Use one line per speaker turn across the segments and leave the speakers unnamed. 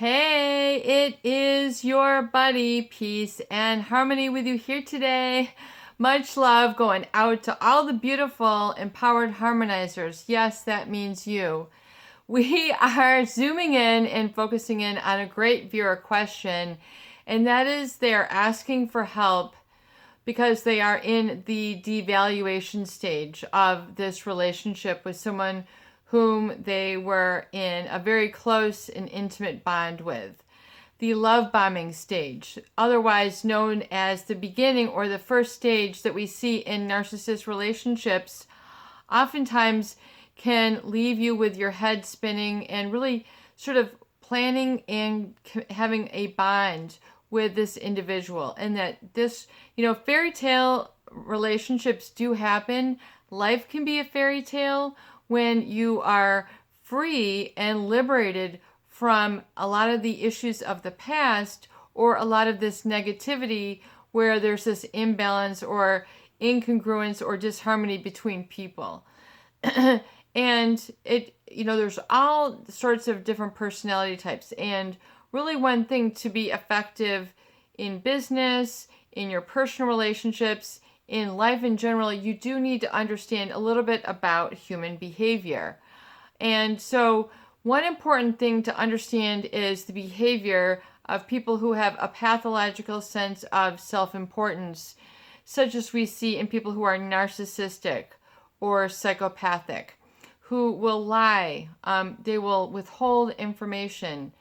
Hey, it is your buddy, Peace and Harmony with you here today. Much love going out to all the beautiful, empowered harmonizers. Yes, that means you. We are zooming in and focusing in on a great viewer question, and that is they're asking for help because they are in the devaluation stage of this relationship with someone whom they were in a very close and intimate bond with. The love bombing stage, otherwise known as the beginning or the first stage that we see in narcissist relationships, oftentimes can leave you with your head spinning and really sort of planning and having a bond with this individual. And that this, fairy tale relationships do happen. Life can be a fairy tale when you are free and liberated from a lot of the issues of the past or a lot of this negativity where there's this imbalance or incongruence or disharmony between people. And there's all sorts of different personality types. And really one thing to be effective in business, in your personal relationships, in life in general, you do need to understand a little bit about human behavior. And so one important thing to understand is the behavior of people who have a pathological sense of self-importance, such as we see in people who are narcissistic or psychopathic, who will lie. They will withhold information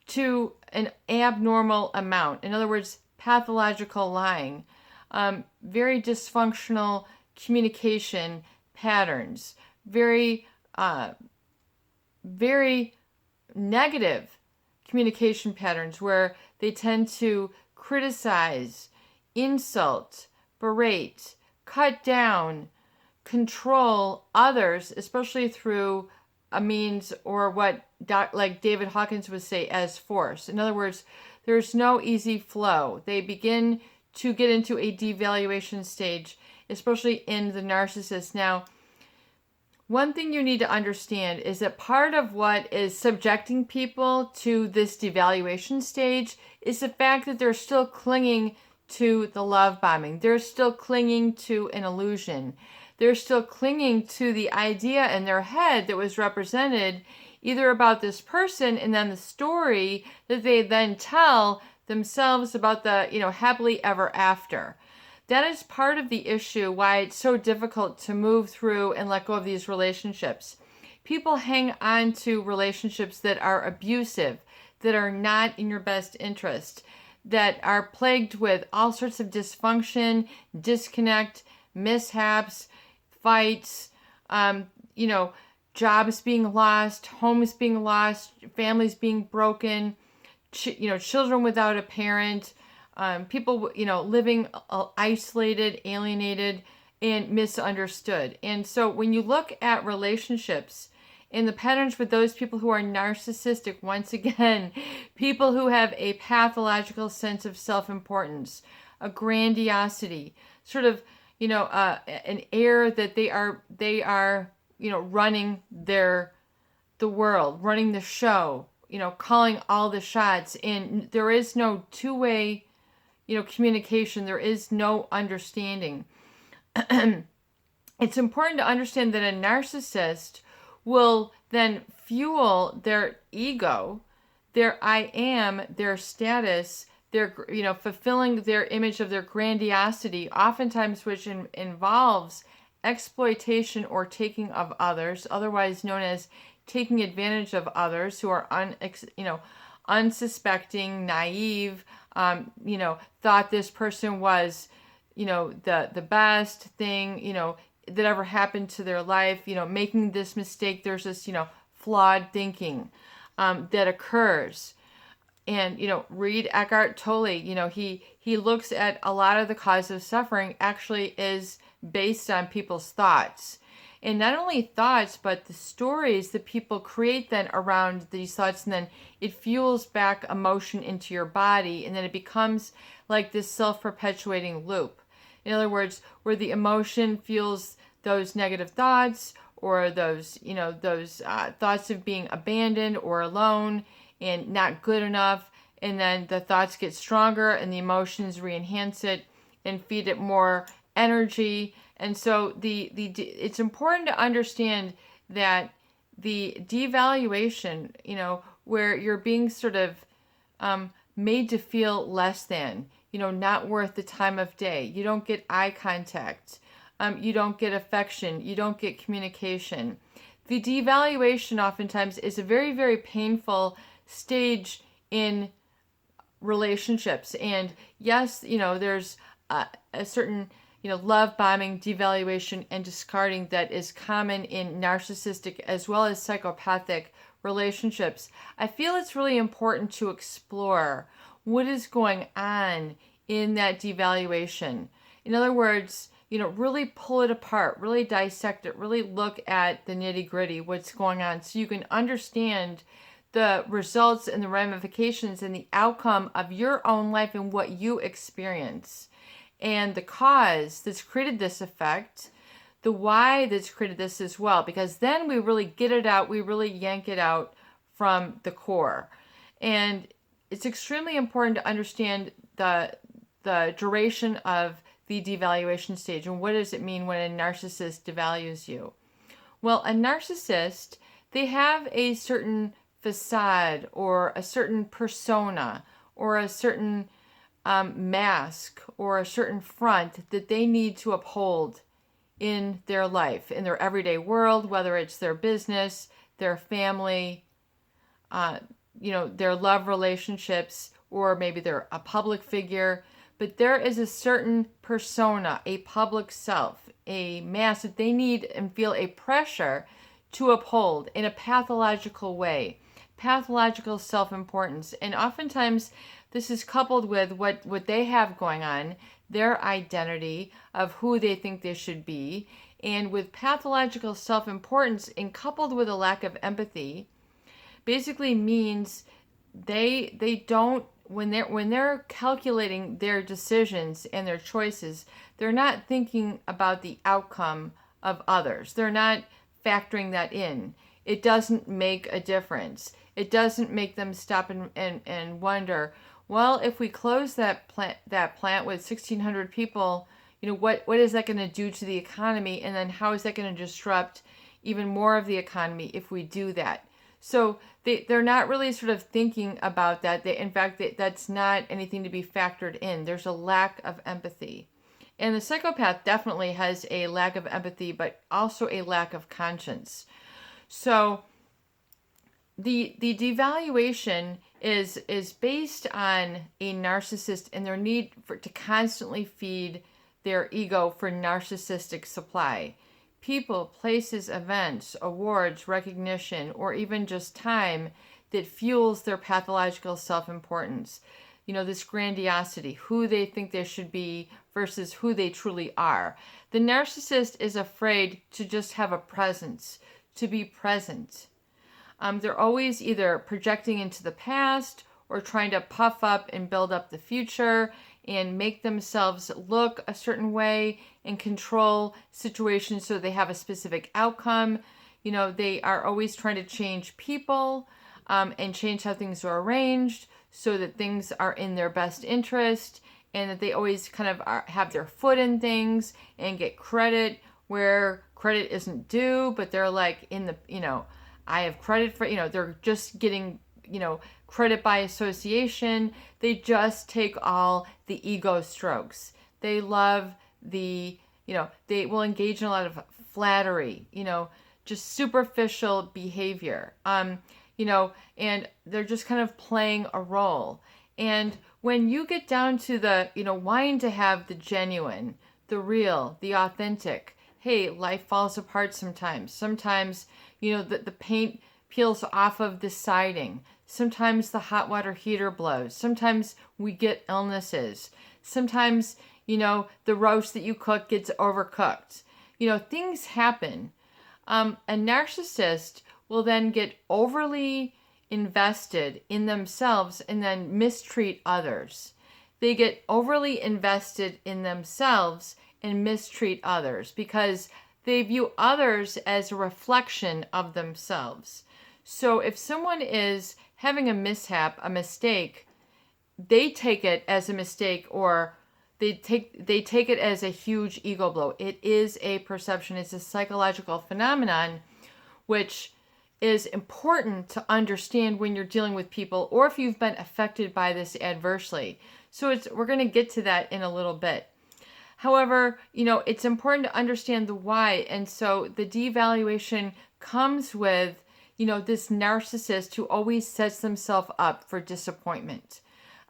to an abnormal amount. In other words, pathological lying. Very dysfunctional communication patterns, very negative communication patterns where they tend to criticize, insult, berate, cut down, control others, especially through a means or what like David Hawkins would say as force. In other words, there's no easy flow. They begin to get into a devaluation stage, especially in the narcissist. Now, one thing you need to understand is that part of what is subjecting people to this devaluation stage is the fact that they're still clinging to the love bombing. They're still clinging to an illusion. They're still clinging to the idea in their head that was represented either about this person and then the story that they then tell themselves about the, happily ever after. That is part of the issue why it's so difficult to move through and let go of these relationships. People hang on to relationships that are abusive, that are not in your best interest, that are plagued with all sorts of dysfunction, disconnect, mishaps, fights, jobs being lost, homes being lost, families being broken, children without a parent, people, living isolated, alienated, and misunderstood. And so when you look at relationships and the patterns with those people who are narcissistic, once again, people who have a pathological sense of self-importance, a grandiosity, sort of, an air that they are, running the world, running the show, calling all the shots, and there is no two-way, communication. There is no understanding. It's important to understand that a narcissist will then fuel their ego, their I am, their status, their, fulfilling their image of their grandiosity, oftentimes which involves exploitation or taking of others, otherwise known as taking advantage of others who are unsuspecting, naive, thought this person was, the best thing, that ever happened to their life, making this mistake. There's this, flawed thinking that occurs. And, read Eckhart Tolle, he looks at a lot of the cause of suffering actually is based on people's thoughts. And not only thoughts, but the stories that people create then around these thoughts, and then it fuels back emotion into your body, and then it becomes like this self-perpetuating loop. In other words, where the emotion fuels those negative thoughts or those thoughts of being abandoned or alone, and not good enough. And then the thoughts get stronger and the emotions re-enhance it and feed it more energy. And so it's important to understand that the devaluation, where you're being sort of made to feel less than, not worth the time of day. You don't get eye contact. You don't get affection. You don't get communication. The devaluation oftentimes is a very, very painful stage in relationships. And yes, there's a certain, love bombing, devaluation, and discarding that is common in narcissistic as well as psychopathic relationships. I feel it's really important to explore what is going on in that devaluation. In other words, really pull it apart, really dissect it, really look at the nitty gritty, what's going on, so you can understand the results and the ramifications and the outcome of your own life and what you experience, and the cause that's created this effect, the why that's created this as well, because then we really get it out, we really yank it out from the core. And it's extremely important to understand the duration of the devaluation stage and what does it mean when a narcissist devalues you. Well, a narcissist, they have a certain facade or a certain persona or a certain mask or a certain front that they need to uphold in their life, in their everyday world, whether it's their business, their family, their love relationships, or maybe they're a public figure. But there is a certain persona, a public self, a mask that they need and feel a pressure to uphold in a pathological way, pathological self-importance. And oftentimes this is coupled with what they have going on, their identity of who they think they should be, and with pathological self-importance and coupled with a lack of empathy, basically means they don't, when they're calculating their decisions and their choices, they're not thinking about the outcome of others. They're not factoring that in. It doesn't make a difference. It doesn't make them stop and wonder, well, if we close that plant with 1,600 people, what is that going to do to the economy? And then how is that going to disrupt even more of the economy if we do that? So they're not really sort of thinking about that. In fact, that's not anything to be factored in. There's a lack of empathy. And the psychopath definitely has a lack of empathy, but also a lack of conscience. So the devaluation is based on a narcissist and their need to constantly feed their ego for narcissistic supply. People, places, events, awards, recognition, or even just time that fuels their pathological self-importance. This grandiosity, who they think they should be versus who they truly are. The narcissist is afraid to just have a presence, to be present. They're always either projecting into the past or trying to puff up and build up the future and make themselves look a certain way and control situations so they have a specific outcome. They are always trying to change people and change how things are arranged so that things are in their best interest, and that they always kind of have their foot in things and get credit where credit isn't due, but they're like in the, I have credit for, they're just getting, credit by association. They just take all the ego strokes. They love they will engage in a lot of flattery, just superficial behavior, and they're just kind of playing a role. And when you get down to the, wanting to have the genuine, the real, the authentic, hey, life falls apart sometimes. Sometimes, the paint peels off of the siding. Sometimes the hot water heater blows. Sometimes we get illnesses. Sometimes, the roast that you cook gets overcooked. Things happen. A narcissist will then get overly invested in themselves and then mistreat others. They get overly invested in themselves and mistreat others because they view others as a reflection of themselves. So if someone is having a mishap, a mistake, they take it as a mistake, or they take it as a huge ego blow. It is a perception. It's a psychological phenomenon, which is important to understand when you're dealing with people, or if you've been affected by this adversely. So we're going to get to that in a little bit. However, it's important to understand the why. And so the devaluation comes with, this narcissist who always sets themselves up for disappointment.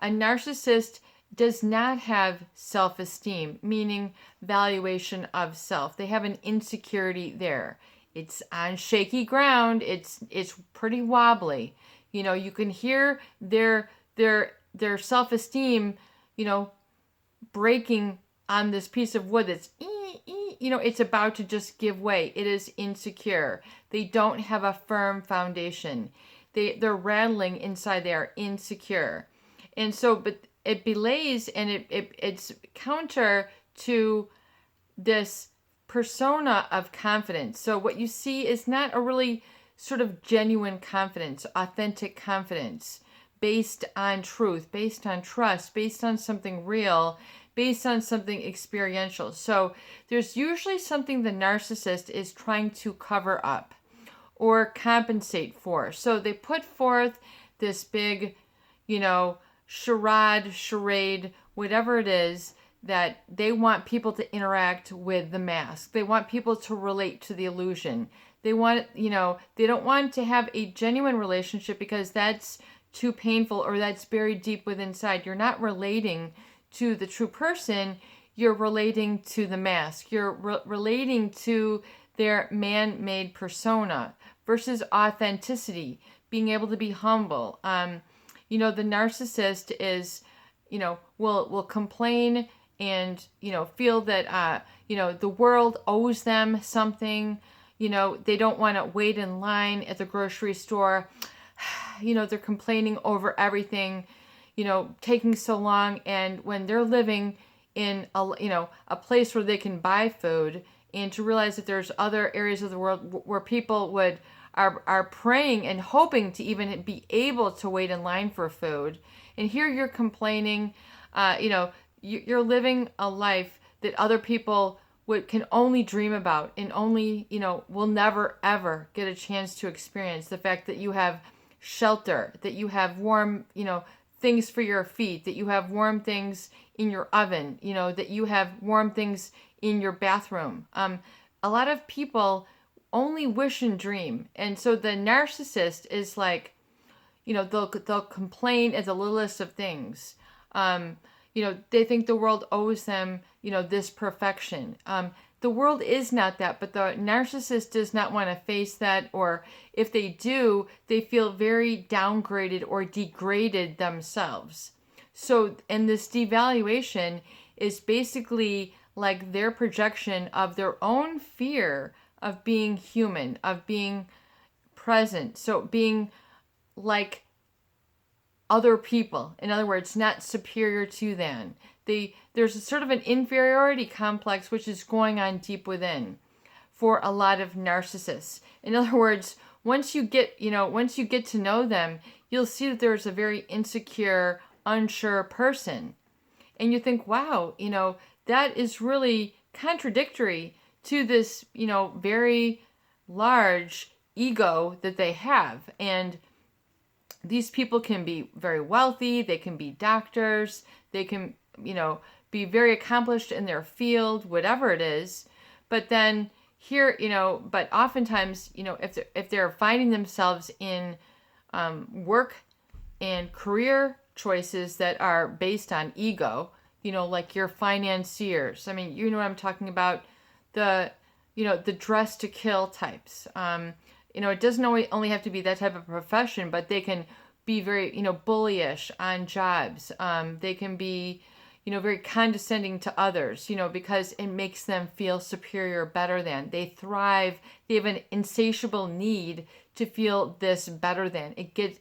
A narcissist does not have self-esteem, meaning valuation of self. They have an insecurity there. It's on shaky ground. It's pretty wobbly. You can hear their self-esteem, breaking on this piece of wood that's, it's about to just give way. It is insecure. They don't have a firm foundation. They're rattling inside. They are insecure. And so, but it belays, and it's counter to this persona of confidence. So what you see is not a really sort of genuine confidence, authentic confidence, based on truth, based on trust, based on something real, based on something experiential. So there's usually something the narcissist is trying to cover up or compensate for. So they put forth this big, charade, whatever it is, that they want people to interact with the mask. They want people to relate to the illusion. They want, they don't want to have a genuine relationship because that's too painful or that's buried deep within inside. You're not relating to the true person. You're relating to the mask. You're relating to their man-made persona versus authenticity, being able to be humble. The narcissist is, will complain and, feel that, the world owes them something. They don't want to wait in line at the grocery store. They're complaining over everything, taking so long. And when they're living in a place where they can buy food, and to realize that there's other areas of the world where people are praying and hoping to even be able to wait in line for food. And here you're complaining, you're living a life that other people can only dream about and only, will never, ever get a chance to experience. The fact that you have shelter, that you have warm, things for your feet, that you have warm things in your oven, that you have warm things in your bathroom. A lot of people only wish and dream. And so the narcissist is like, they'll complain at the littlest of things. They think the world owes them, this perfection. The world is not that, but the narcissist does not want to face that, or if they do, they feel very downgraded or degraded themselves. So, and this devaluation is basically like their projection of their own fear of being human, of being present. So being like other people. In other words, not superior to them. There's a sort of an inferiority complex which is going on deep within for a lot of narcissists. In other words, once you get to know them, you'll see that there's a very insecure, unsure person. And you think, wow, that is really contradictory to this, very large ego that they have. And these people can be very wealthy, they can be doctors, they can, be very accomplished in their field, whatever it is. But then here, but oftentimes, if they're finding themselves in work and career choices that are based on ego, like your financiers. I mean, you know what I'm talking about, the dress to kill types. It doesn't only have to be that type of profession, but they can be very, bullyish on jobs. They can be, very condescending to others, because it makes them feel superior, better than. They thrive. They have an insatiable need to feel this better than. It gets,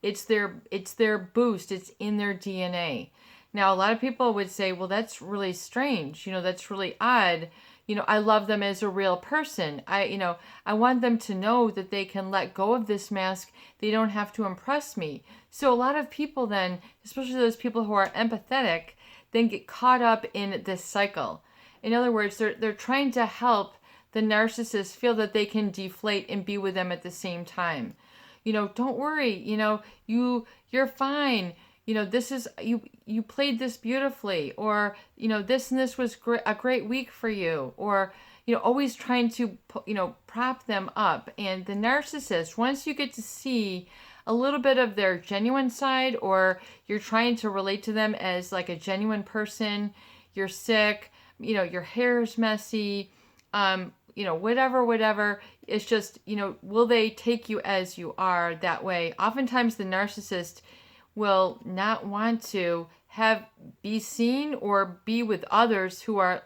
it's their boost. It's in their DNA. Now, a lot of people would say, well, that's really strange. That's really odd. I love them as a real person. I want them to know that they can let go of this mask. They don't have to impress me. So a lot of people then, especially those people who are empathetic, then get caught up in this cycle. In other words, they're trying to help the narcissist feel that they can deflate and be with them at the same time. Don't worry, you're fine. This is you played this beautifully, or this and this was a great week for you, or always trying to prop them up. And the narcissist, once you get to see a little bit of their genuine side, or you're trying to relate to them as like a genuine person, you're sick, your hair's messy, whatever. It's just, will they take you as you are that way? Oftentimes the narcissist will not want to be seen or be with others who are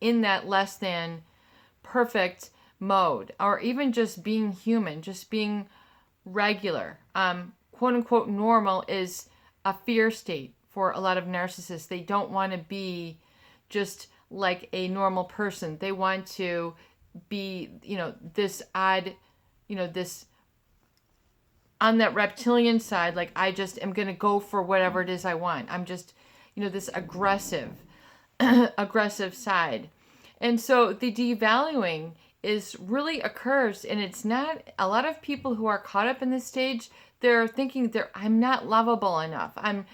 in that less than perfect mode, or even just being human, just being regular. Quote unquote normal is a fear state for a lot of narcissists. They don't want to be just like a normal person. They want to be, this odd, this on that reptilian side, like I just am going to go for whatever it is I want. I'm just, this aggressive, aggressive side. And so the devaluing really occurs, and it's not, a lot of people who are caught up in this stage, they're thinking I'm not lovable enough. I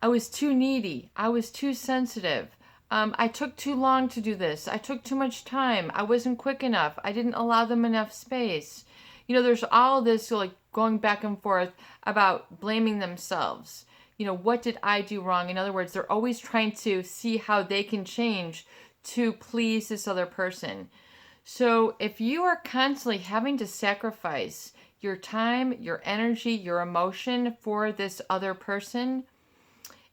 was too needy. I was too sensitive. I took too long to do this. I took too much time. I wasn't quick enough. I didn't allow them enough space. There's all this like going back and forth about blaming themselves. What did I do wrong? In other words, they're always trying to see how they can change to please this other person. So if you are constantly having to sacrifice your time, your energy, your emotion for this other person,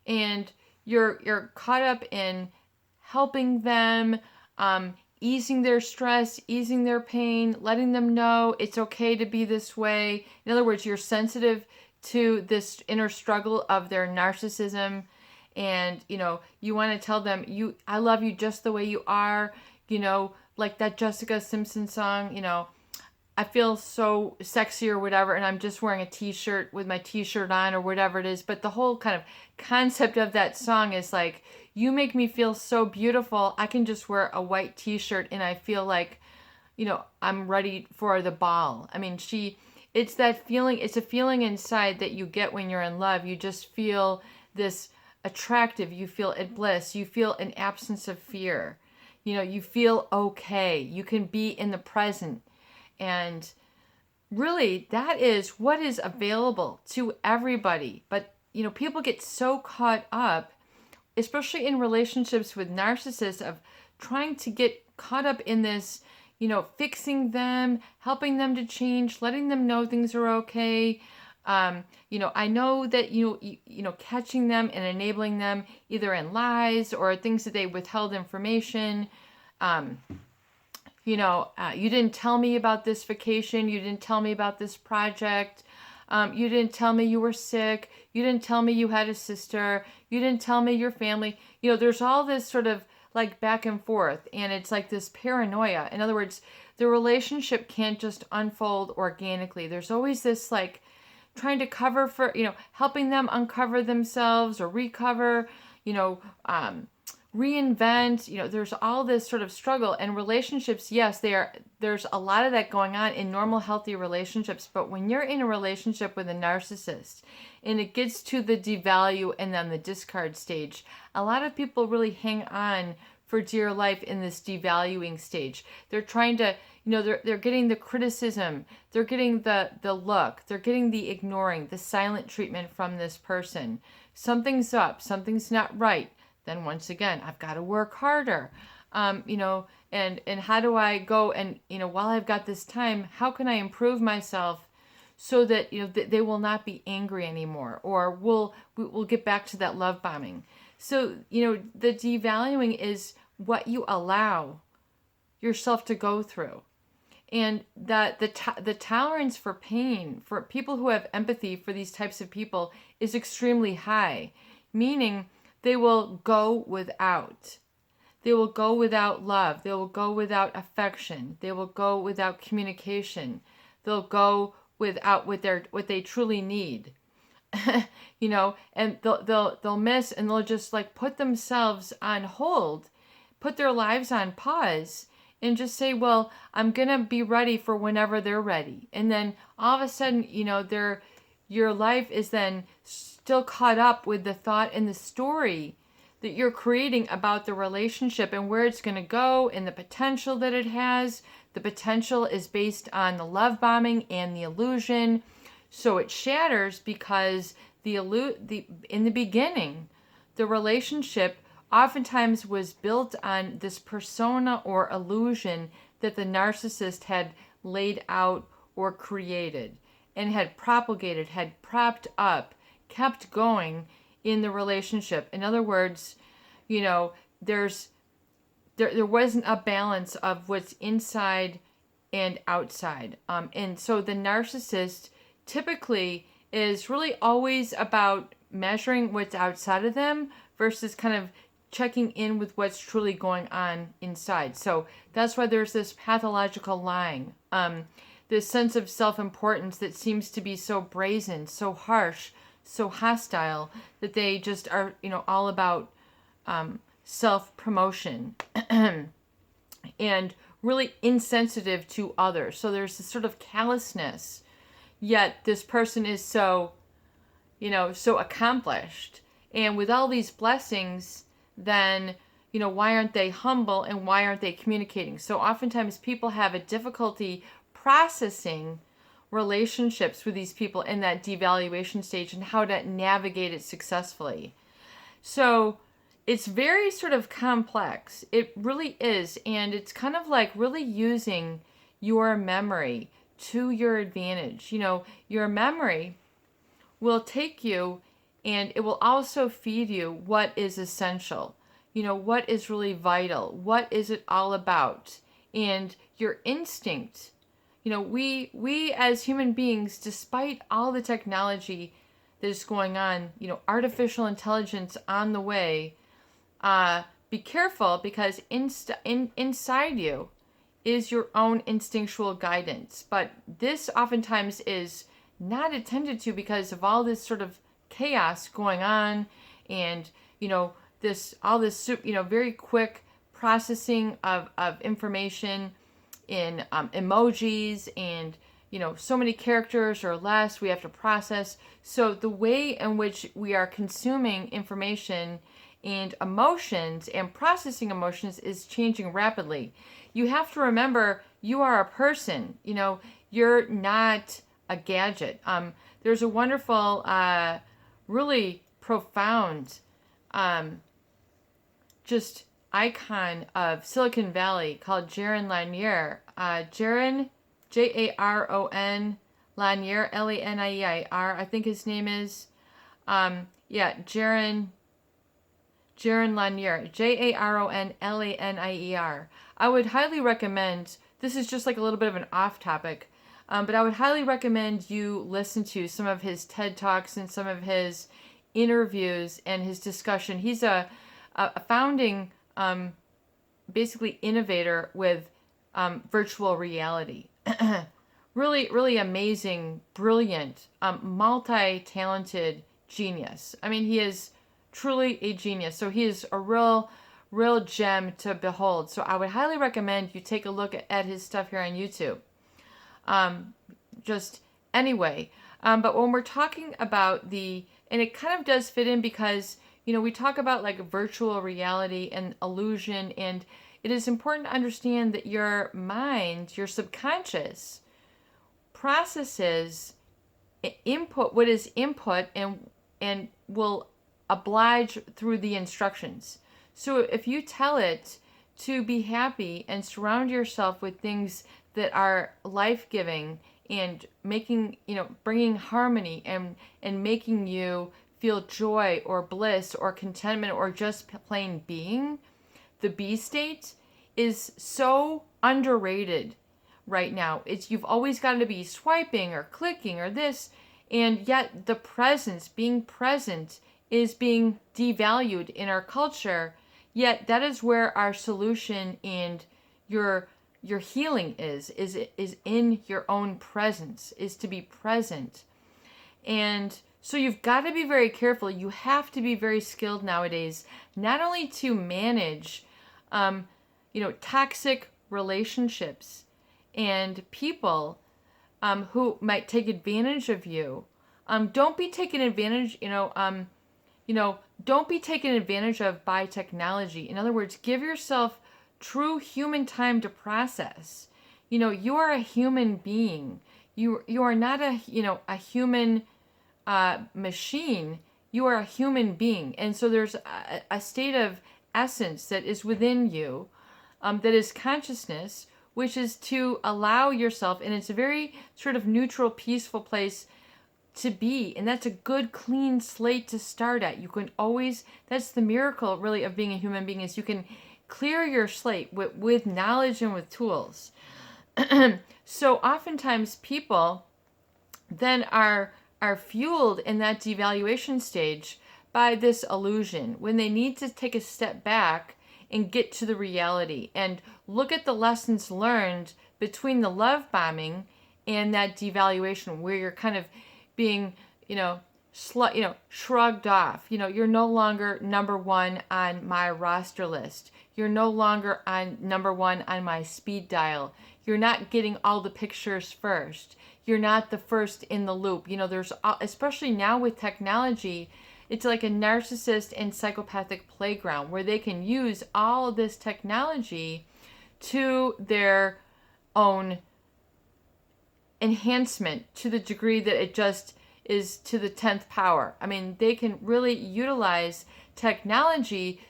and you're caught up in helping them, easing their stress, easing their pain, letting them know it's okay to be this way. In other words, you're sensitive to this inner struggle of their narcissism, and you want to tell them, I love you just the way you are, like that Jessica Simpson song, I feel so sexy or whatever, and I'm just wearing a t-shirt with my t-shirt on or whatever it is. But the whole kind of concept of that song is like, you make me feel so beautiful. I can just wear a white t-shirt and I feel like, I'm ready for the ball. I mean, it's that feeling, it's a feeling inside that you get when you're in love. You just feel this attractive, you feel at bliss, you feel an absence of fear. You feel okay. You can be in the present. And really, that is what is available to everybody. But, people get so caught up, especially in relationships with narcissists, of trying to get caught up in this, fixing them, helping them to change, letting them know things are okay. I know that, catching them and enabling them either in lies or things that they withheld information. You didn't tell me about this vacation. You didn't tell me about this project. You didn't tell me you were sick. You didn't tell me you had a sister. You didn't tell me your family. There's all this sort of like back and forth, and it's like this paranoia. In other words, the relationship can't just unfold organically. There's always this like trying to cover for, helping them uncover themselves or recover, reinvent. There's all this sort of struggle. And relationships, yes, there's a lot of that going on in normal healthy relationships. But when you're in a relationship with a narcissist and it gets to the devalue and then the discard stage, a lot of people really hang on for dear life in this devaluing stage. They're trying to, they're getting the criticism, they're getting the look, they're getting the ignoring, the silent treatment from this person. Something's up, something's not right. Then once again, I've got to work harder, and how do I go and, while I've got this time, how can I improve myself so that, they will not be angry anymore, or we'll get back to that love bombing. So, the devaluing is what you allow yourself to go through. And that the tolerance for pain, for people who have empathy for these types of people, is extremely high, meaning they will go without. They will go without love. They will go without affection. They will go without communication. They'll go without what they truly need. And they'll miss, and they'll just like put themselves on hold, put their lives on pause, and just say, well, I'm gonna be ready for whenever they're ready. And then all of a sudden, your life is then still caught up with the thought and the story that you're creating about the relationship and where it's going to go and the potential that it has. The potential is based on the love bombing and the illusion. So it shatters because in the beginning, the relationship oftentimes was built on this persona or illusion that the narcissist had laid out or created and had propagated, had propped up, kept going in the relationship. In other words, there wasn't a balance of what's inside and outside. And so the narcissist typically is really always about measuring what's outside of them versus kind of checking in with what's truly going on inside. So that's why there's this pathological lying, this sense of self-importance that seems to be so brazen, so harsh, so hostile, that they just are, all about self-promotion and really insensitive to others. So there's this sort of callousness, yet this person is so accomplished. And with all these blessings, then, why aren't they humble and why aren't they communicating? So oftentimes people have a difficulty processing relationships with these people in that devaluation stage and how to navigate it successfully. So it's very sort of complex. It really is. And it's kind of like really using your memory to your advantage. Your memory will take you and it will also feed you what is essential. What is really vital? What is it all about? And your instinct. We as human beings, despite all the technology that is going on, artificial intelligence on the way, be careful because inside you is your own instinctual guidance. But this oftentimes is not attended to because of all this sort of chaos going on and, this very quick processing of information in emojis and, so many characters or less we have to process. So the way in which we are consuming information and emotions and processing emotions is changing rapidly. You have to remember you are a person, you're not a gadget. There's a wonderful, really profound, just icon of Silicon Valley called Jaron Lanier. Jaron, Jaron Lanier, Lanier, I think his name is. Jaron Lanier, Jaron Lanier. I would highly recommend, this is just like a little bit of an off topic, but I would highly recommend you listen to some of his TED Talks and some of his interviews and his discussion. He's a founding, basically innovator with virtual reality. Really, really amazing, brilliant, multi-talented genius. I mean, he is truly a genius. So he is a real gem to behold. So I would highly recommend you take a look at his stuff here on YouTube. But when we're talking about and it kind of does fit in because, we talk about like virtual reality and illusion, and it is important to understand that your mind, your subconscious, processes what is input and will oblige through the instructions. So if you tell it to be happy and surround yourself with things that are life-giving and making, bringing harmony and making you feel joy or bliss or contentment or just plain being, the B state is so underrated right now. You've always got to be swiping or clicking or this, and yet the presence, being present, is being devalued in our culture Yet that is where our solution and your healing is in your own presence, is to be present. And so you've got to be very careful. You have to be very skilled nowadays, not only to manage, toxic relationships and people who might take advantage of you. Don't be taken advantage, don't be taken advantage of by technology. In other words, give yourself true human time to process. You are a human being. You are not a human machine. You are a human being. And so there's a state of essence that is within you, that is consciousness, which is to allow yourself, and it's a very sort of neutral, peaceful place to be. And that's a good, clean slate to start at. You can always, that's the miracle really of being a human being, is you can clear your slate with knowledge and with tools. So oftentimes people then are fueled in that devaluation stage by this illusion, when they need to take a step back and get to the reality and look at the lessons learned between the love bombing and that devaluation, where you're kind of being, shrugged off. You're no longer number one on my roster list. You're no longer on number one on my speed dial. You're not getting all the pictures first. You're not the first in the loop. There's, especially now with technology, it's like a narcissist and psychopathic playground where they can use all of this technology to their own enhancement, to the degree that it just is to the 10th power. I mean, they can really utilize technology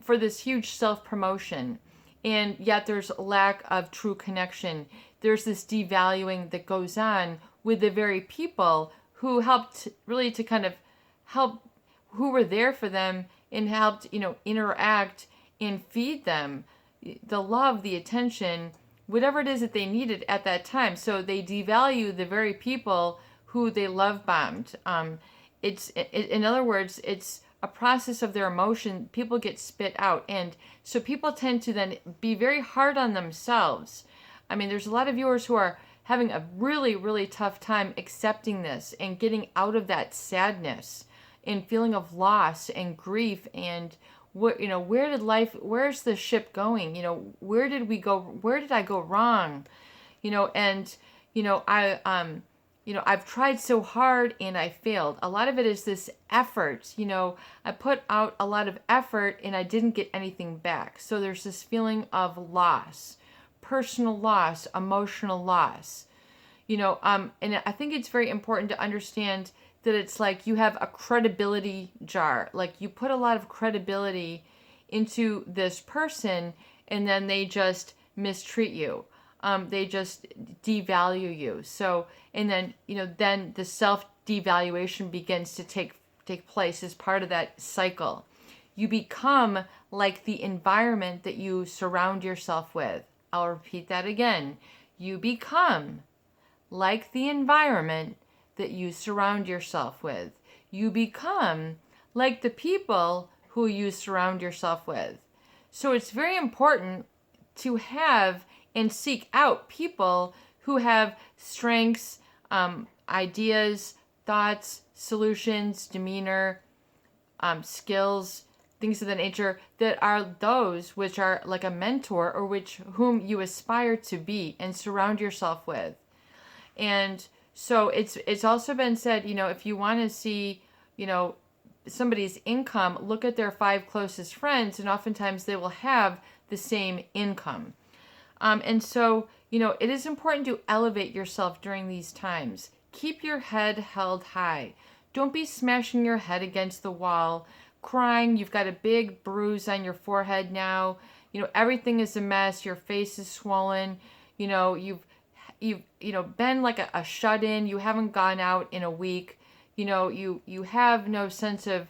for this huge self-promotion, and yet there's a lack of true connection. There's this devaluing that goes on with the very people who helped really to kind of help, who were there for them and helped, interact and feed them the love, the attention, whatever it is that they needed at that time. So they devalue the very people who they love bombed. In other words, it's a process of their emotion. People get spit out. And so people tend to then be very hard on themselves. I mean, there's a lot of viewers who are having a really, really tough time accepting this and getting out of that sadness and feeling of loss and grief, and where's the ship going? Where did we go? Where did I go wrong? I've tried so hard and I failed. A lot of it is this effort. I put out a lot of effort and I didn't get anything back. So there's this feeling of loss, personal loss, emotional loss. And I think it's very important to understand that it's like you have a credibility jar. Like you put a lot of credibility into this person and then they just mistreat you. They just devalue you. So, and then, then the self-devaluation begins to take place as part of that cycle. You become like the environment that you surround yourself with. I'll repeat that again. You become like the environment that you surround yourself with. You become like the people who you surround yourself with. So it's very important to have and seek out people who have strengths, ideas, thoughts, solutions, demeanor, skills, things of that nature, that are those which are like a mentor, or whom you aspire to be and surround yourself with. And so it's also been said, if you want to see, somebody's income, look at their 5 closest friends, and oftentimes they will have the same income. And so, it is important to elevate yourself during these times. Keep your head held high. Don't be smashing your head against the wall, crying. You've got a big bruise on your forehead now. Everything is a mess. Your face is swollen. You've been like a shut-in. You haven't gone out in a week. You have no sense of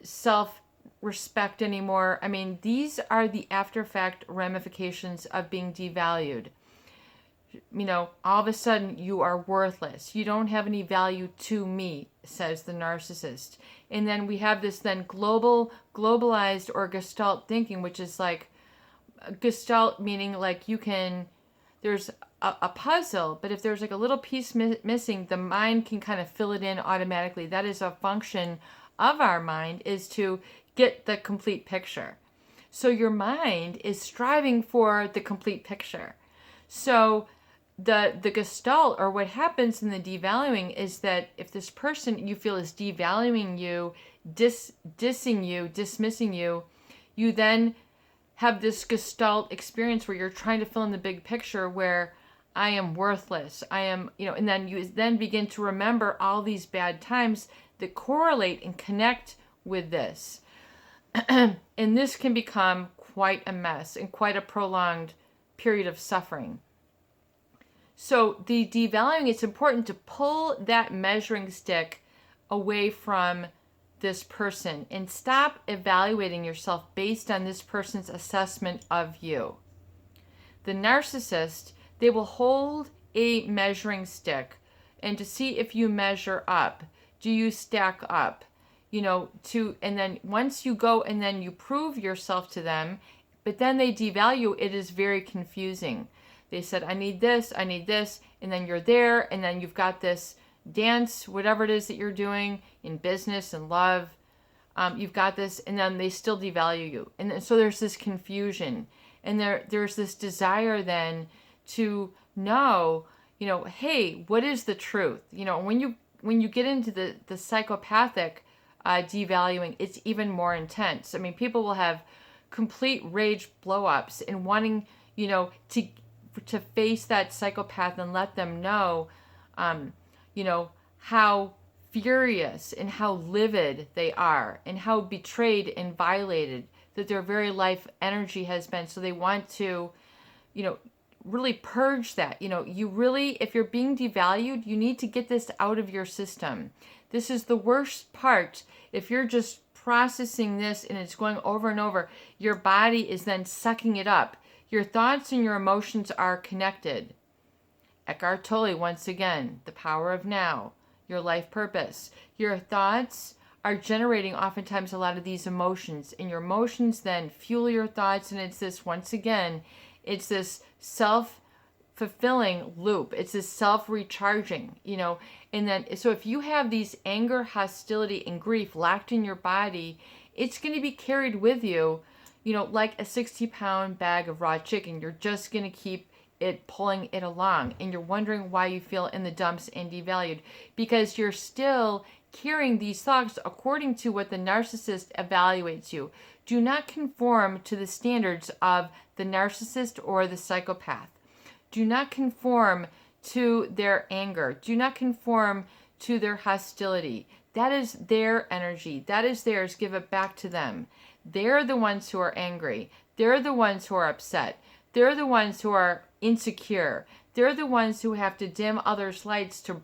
self-respect anymore. I mean, these are the after-fact ramifications of being devalued. all of a sudden you are worthless. You don't have any value to me, says the narcissist. And then we have this then globalized or gestalt thinking, which is like gestalt meaning like there's a puzzle, but if there's like a little piece missing, the mind can kind of fill it in automatically. That is a function of our mind, is to get the complete picture. So your mind is striving for the complete picture. So the gestalt, or what happens in the devaluing, is that if this person you feel is devaluing you, dissing you, dismissing you, you then have this gestalt experience where you're trying to fill in the big picture, where I am worthless, I am, and then you then begin to remember all these bad times that correlate and connect with this. And this can become quite a mess and quite a prolonged period of suffering. So the devaluing, it's important to pull that measuring stick away from this person and stop evaluating yourself based on this person's assessment of you. The narcissist, they will hold a measuring stick and to see if you measure up. Do you stack up? And then once you go and then you prove yourself to them, but then they devalue, it is very confusing. They said, I need this, and then you're there, and then you've got this dance, whatever it is that you're doing in business and love, you've got this, and then they still devalue you. And then, so there's this confusion, and there's this desire then to know, hey, what is the truth? When you get into the psychopathic devaluing, it's even more intense. I mean, people will have complete rage blow-ups and wanting, to face that psychopath and let them know, how furious and how livid they are and how betrayed and violated that their very life energy has been. So they want to, really purge that. You really, if you're being devalued, you need to get this out of your system. This is the worst part. If you're just processing this and it's going over and over, your body is then sucking it up. Your thoughts and your emotions are connected. Eckhart Tolle, once again, the power of now, your life purpose. Your thoughts are generating oftentimes a lot of these emotions, and your emotions then fuel your thoughts, and it's this, once again, it's this self-fulfilling loop. It's this self-recharging, and then, so if you have these anger, hostility, and grief locked in your body, it's going to be carried with you, like a 60-pound bag of raw chicken. You're just going to keep it pulling it along, and you're wondering why you feel in the dumps and devalued, because you're still carrying these thoughts according to what the narcissist evaluates you. Do not conform to the standards of the narcissist or the psychopath. Do not conform to their anger. Do not conform to their hostility. That is their energy. That is theirs. Give it back to them. They're the ones who are angry. They're the ones who are upset. They're the ones who are insecure. They're the ones who have to dim others' lights to